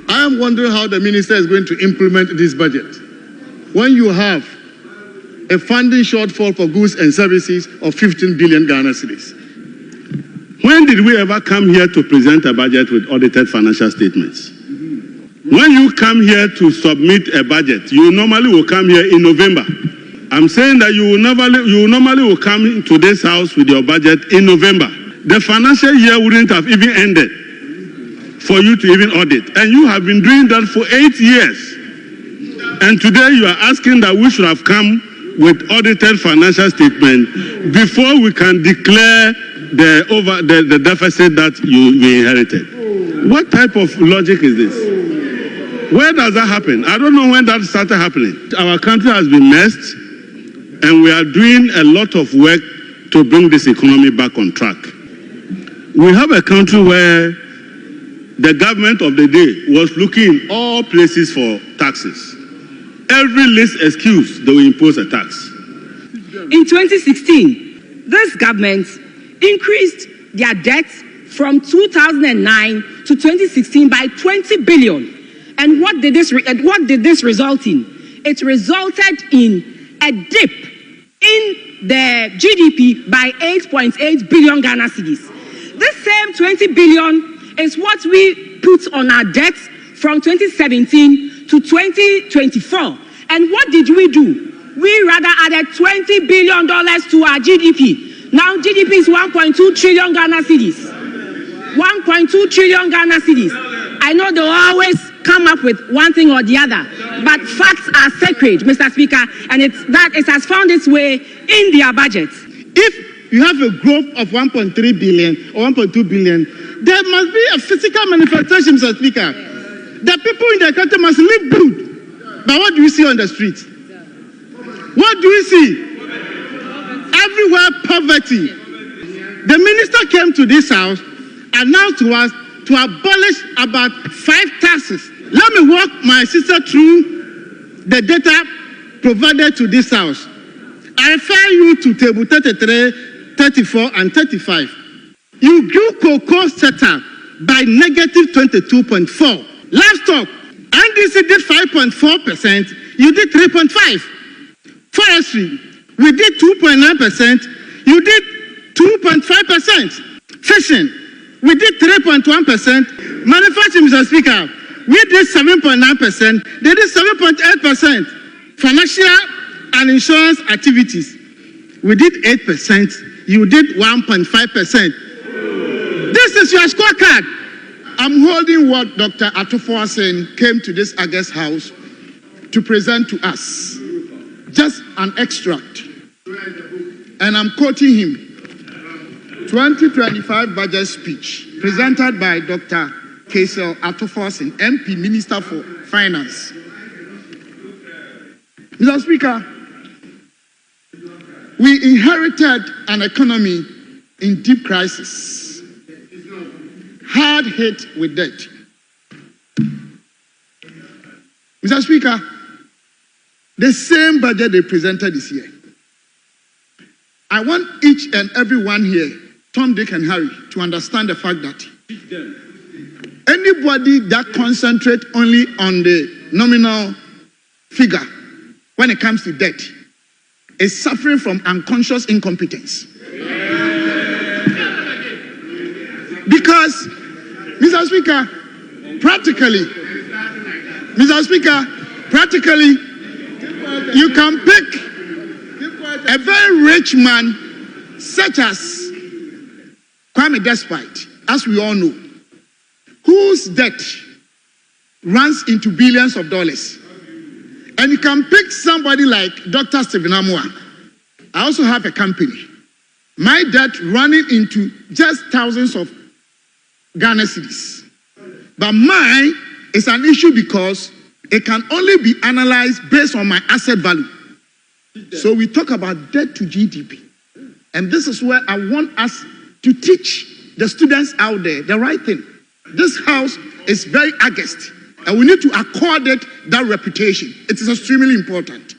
I am wondering how the minister is going to implement this budget when you have a funding shortfall for goods and services of 15 billion Ghana cedis. When did we ever come here to present a budget with audited financial statements? When you come here to submit a budget, you normally will come here in November. I'm saying that you normally will come to this house with your budget in November. The financial year wouldn't have even ended for you to even audit. And you have been doing that for 8 years. And today you are asking that we should have come with audited financial statement before we can declare the deficit that we inherited. What type of logic is this? Where does that happen? I don't know when that started happening. Our country has been messed, and we are doing a lot of work to bring this economy back on track. We have a country where the government of the day was looking in all places for taxes. Every least excuse, they will impose a tax. In 2016, this government increased their debt from 2009 to 2016 by 20 billion. And what did this result in? It resulted in a dip in the GDP by 8.8 billion Ghana cedis. This same 20 billion is what we put on our debt from 2017 to 2024. And what did we do? We rather added $20 billion to our GDP. Now GDP is 1.2 trillion Ghana cedis. 1.2 trillion Ghana cedis. I know they always come up with one thing or the other, but facts are sacred, Mr. Speaker, and it has found its way in their budget. If you have a growth of 1.3 billion or 1.2 billion, there must be a physical manifestation, Mr. Speaker. The people in the country must live good. But what do we see on the streets? What do we see? Everywhere poverty. The minister came to this house, announced to us to abolish about 5 taxes. Let me walk my sister through the data provided to this house. I refer you to table 33, 34, and 35. You grew cocoa sector by negative 22.4. Livestock, NDC did 5.4%, you did 3.5%. Forestry, we did 2.9%, you did 2.5%. Fishing, we did 3.1%. Manufacturing, Mr. Speaker, we did 7.9%, they did 7.8%. Financial and insurance activities, we did 8%, you did 1.5%. This is your scorecard. I'm holding what Dr. Atufo-Aseng came to this August House to present to us. Just an extract. And I'm quoting him. 2025 budget speech presented by Dr. Kaisel Atufo-Aseng, MP, Minister for Finance. Mr. Speaker, we inherited an economy in deep crisis, hard hit with debt. Mr. Speaker, the same budget they presented this year. I want each and every one here, Tom, Dick, and Harry, to understand the fact that anybody that concentrates only on the nominal figure when it comes to debt is suffering from unconscious incompetence. Because, Mr. Speaker, practically, you can pick a very rich man such as Kwame Despite, as we all know, whose debt runs into billions of dollars. And you can pick somebody like Dr. Stephen Amoah. I also have a company. My debt running into just thousands of Ghana cedis. But mine is an issue because it can only be analyzed based on my asset value. So we talk about debt to GDP. And this is where I want us to teach the students out there the right thing. This house is very august, and we need to accord it that reputation. It is extremely important.